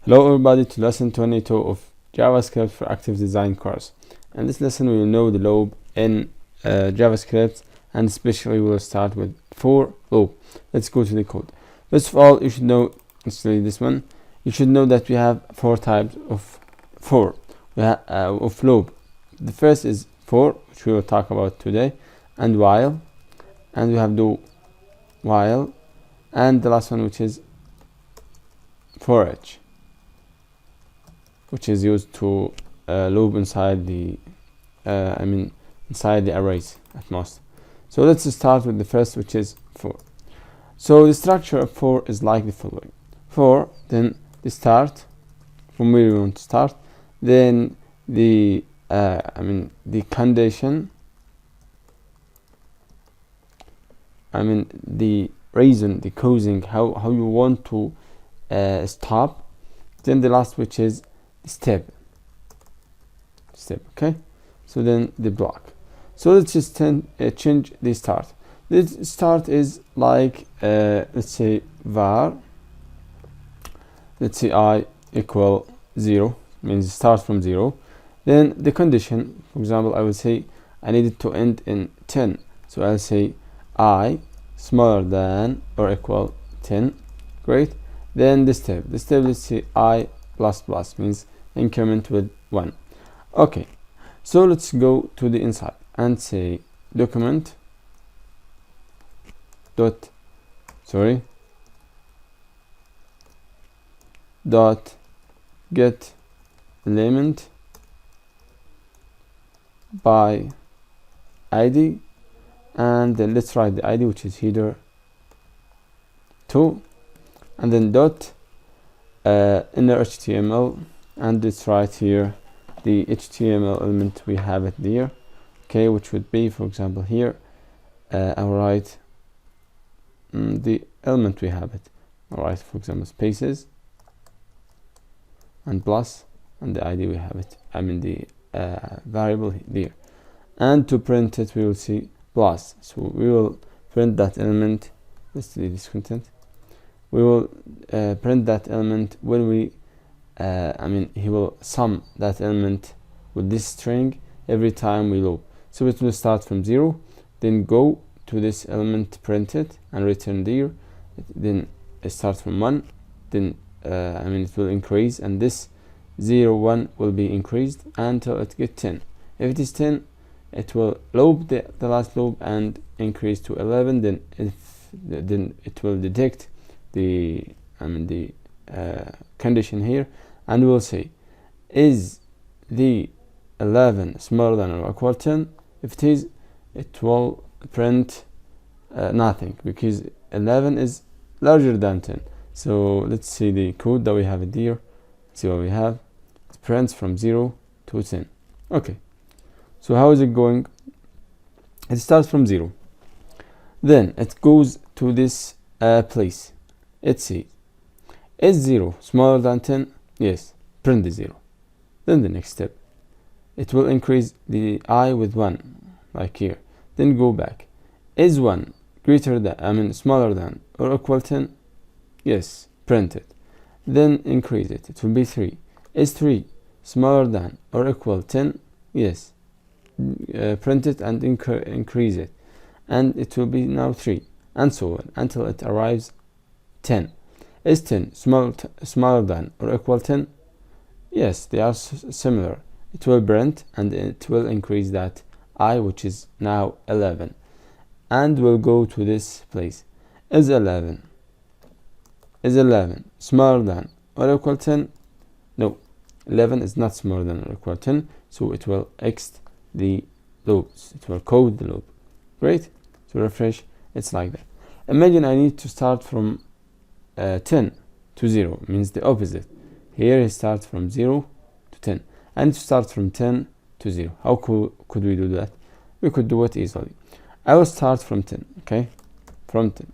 Hello everybody to lesson 22 of JavaScript for Active Design course. In this lesson we will know the loop in JavaScript, and especially we will start with for loop. Let's go to the code. First of all, you should know, actually this one, you should know that we have four types of of loop. The first is for, which we will talk about today, and while, and we have do while, and the last one, which is foreach, which is used to loop inside the inside the arrays at most. So let's start with the first, which is for. So the structure of for is like the following: for, then the start, from where we want to start, then the the condition, the reason, the causing, how you want to stop, then the last, which is step. Okay, so then the block. So let's just change the start. This start is like let's say var, let's say I equal 0, means start from 0. Then the condition, for example, I will say I need it to end in 10, so I'll say I smaller than or equal 10. Great. Then the step, let's say I plus plus, means increment with 1. Okay, so let's go to the inside and say document dot get element by id, and then let's write the id, which is header 2, and then dot inner HTML, and let's write here the HTML element we have it there, okay, which would be, for example, here I'll write the element we have it. All right, for example, spaces and plus, and the ID we have it, the variable there. And to print it, we will see plus, so we will print that element. Let's delete this content. We will print that element when we he will sum that element with this string every time we loop. So it will start from 0, then go to this element, print it, and return there. Then it starts from 1, then it will increase, and this 0 1 will be increased until it gets 10. If it is 10, it will loop the last loop and increase to 11. Then it will detect the condition here, and we'll say, is the 11 smaller than or equal 10? If it is, it will print nothing, because 11 is larger than 10. So let's see the code that we have it there. See what we have. It prints from 0 to 10. Okay, so how is it going? It starts from 0, then it goes to this place. Let's see, is 0 smaller than 10? Yes, print the 0. Then the next step, it will increase the I with 1, like here. Then go back. Is 1 greater than, smaller than or equal 10? Yes, print it. Then increase it. It will be 3. Is 3 smaller than or equal 10? Yes, print it and increase it, and it will be now 3, and so on until it arrives 10. Is 10 smaller than or equal 10? Yes, they are similar. It will print, and it will increase that I, which is now 11, and we'll go to this place. Is 11 smaller than or equal 10? No, 11 is not smaller than or equal 10, so it will exit the loops. It will code the loop. Great. So refresh. It's like that. Imagine I need to start from 10 to 0, means the opposite. Here it starts from 0 to 10, and to start from 10 to 0. How could we do that? We could do it easily. I will start from 10, okay, from 10.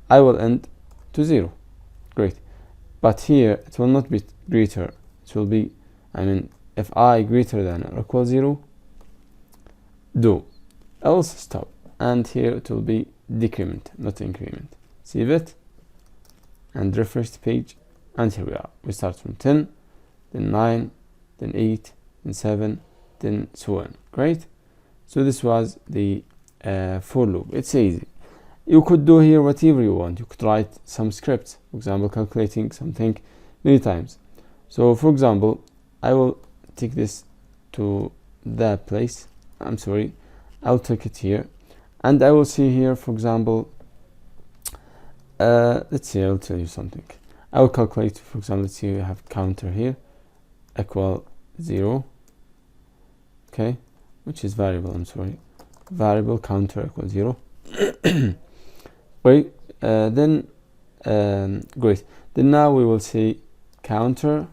I will end to 0. Great. But here it will not be greater. It will be, if I greater than or equal 0, do, else stop, and here it will be decrement, not increment. Save it and refresh the page, and here we are. We start from 10, then 9, then 8, then 7, then so on. Great. So this was the for loop. It's easy. You could do here whatever you want. You could write some scripts, for example, calculating something many times. So for example, I will take this to that place. I'm sorry, I'll take it here, and I will see here, for example, let's see, I'll tell you something. I will calculate, for example, let's see, we have counter here equal 0, okay, which is variable, I'm sorry, variable counter equal 0. Great. Then great. Then now we will see counter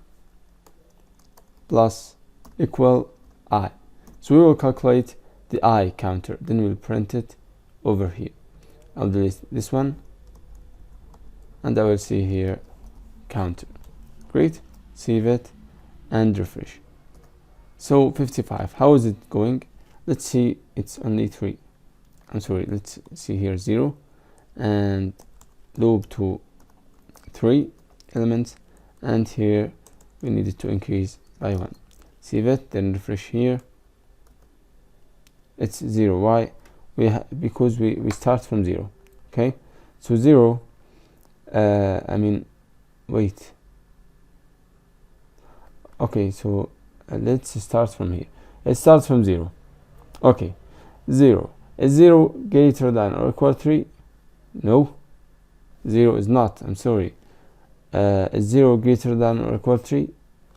plus equal I. So we will calculate the I counter, then we'll print it over here. I'll delete this one, and I will see here counter. Great. Save it and refresh. So 55. How is it going? Let's see, it's only 3. I'm sorry, let's see here 0 and loop to 3 elements, and here we need it to increase by 1. Save it, then refresh here. It's 0. Why? Because we start from 0. Okay, so 0, I mean, wait. Okay, so let's start from here. It starts from 0. Okay, 0. Is 0 greater than or equal to 3? No, 0 is not. I'm sorry. Is 0 greater than or equal to 3?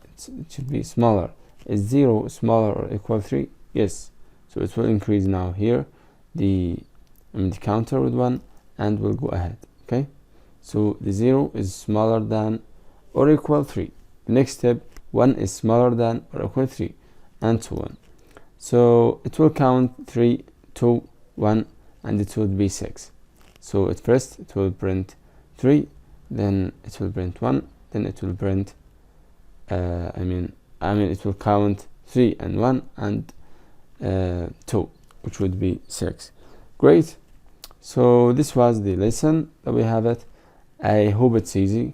It should be smaller. Is 0 smaller or equal to 3? Yes. So it will increase now here the counter with 1, and we'll go ahead. Okay. So the 0 is smaller than or equal to 3. The next step, 1 is smaller than or equal to 3, and so on. So it will count 3, 2, 1, and it would be 6. So at first it will print 3, then it will print 1, then it will print it will count 3 and 1 and 2, which would be 6. Great. So this was the lesson that we have it. I hope it's easy.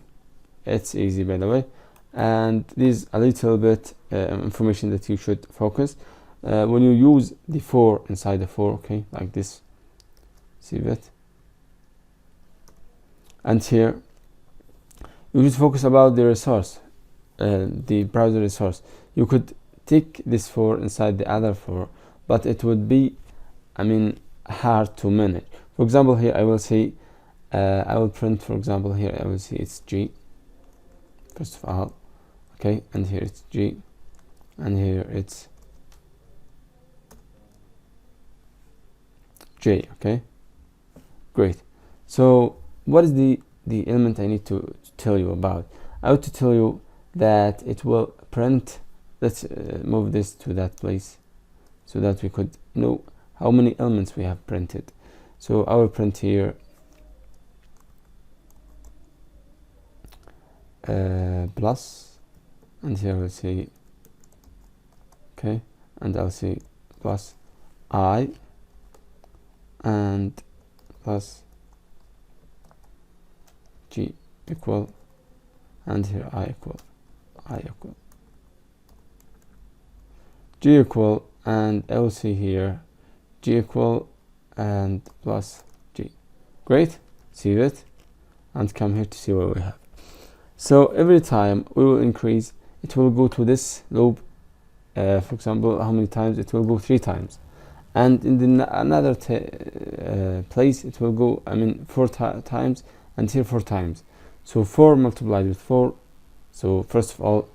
It's easy, by the way, and there's a little bit information that you should focus when you use the for inside the for. Okay, like this. See that? And here you should focus about the resource, the browser resource. You could take this for inside the other for, but it would be, hard to manage. For example, here I will say, I will print, for example, here I will see it's G, first of all, okay, and here it's G, and here it's J, okay, great. So what is the element I need to tell you about? I want to tell you that it will print. Let's move this to that place so that we could know how many elements we have printed. So I will print here plus, and here we'll say okay, and I'll say plus I and plus G equal, and here I equal G equal, and I will see here G equal and plus G. Great. See it, and come here to see what we have. So every time we will increase, it will go to this loop. For example, how many times? It will go 3 times, and in another place it will go 4 times, and here 4 times. So 4 multiplied with 4. So first of all,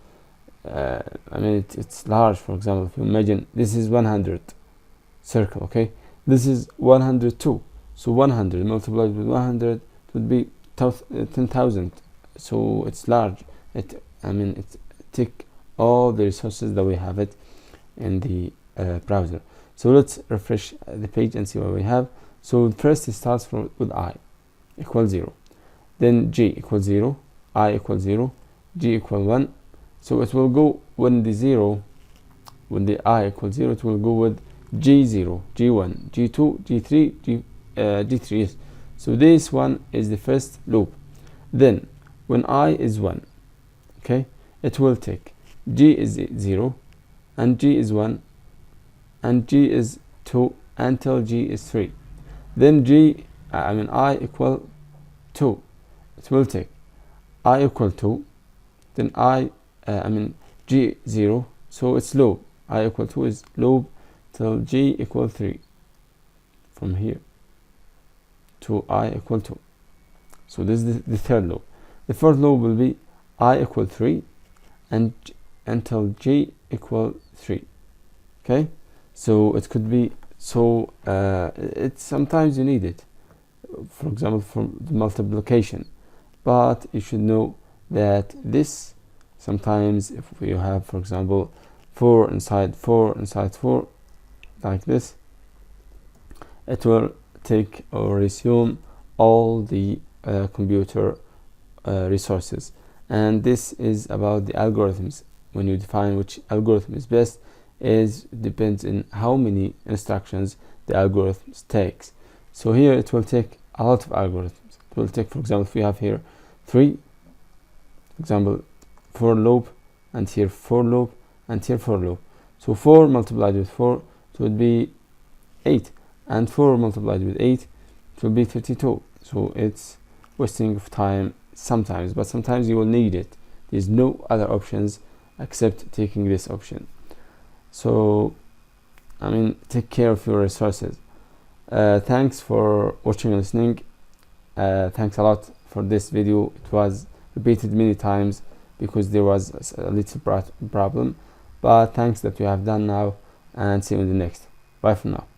it's large. For example, if you imagine this is 100 circle, okay, this is 102. So 100 multiplied with 100 would be 10,000. So it's large. It take all the resources that we have it in the browser. So let's refresh the page and see what we have. So first it starts with I equal 0, then G equals 0, I equals 0, G equal 1. So it will go when the I equals 0, it will go with G0, G1, G2, G3, G3. So this one is the first loop. Then when I is 1, Okay, it will take g is 0 and g is 1 and g is 2 until g is 3. Then I equal 2. It will take I equal 2, then g 0, so it's loop. I equal 2 is loop till g equal 3, from here to I equal 2. So this is the third loop. The fourth loop will be I equal 3 and until g equal 3. Okay, so it could be, so it's sometimes you need it, for example from the multiplication, but you should know that this sometimes, if you have, for example, 4 inside 4 inside 4 like this, it will take or resume all the computer resources. And this is about the algorithms. When you define which algorithm is best, is depends on how many instructions the algorithm takes. So here it will take a lot of algorithms. It will take, for example, if we have here 3, for example, for loop, and here for loop, and here for loop. So 4 multiplied with 4, it would be 8, and 4 multiplied with 8, it will be 32. So it's wasting of time sometimes, but sometimes you will need it. There's no other options except taking this option. So take care of your resources. Thanks for watching and listening. Thanks a lot for this video. It was repeated many times because there was a little problem, but thanks that you have done now, and see you in the next. Bye for now.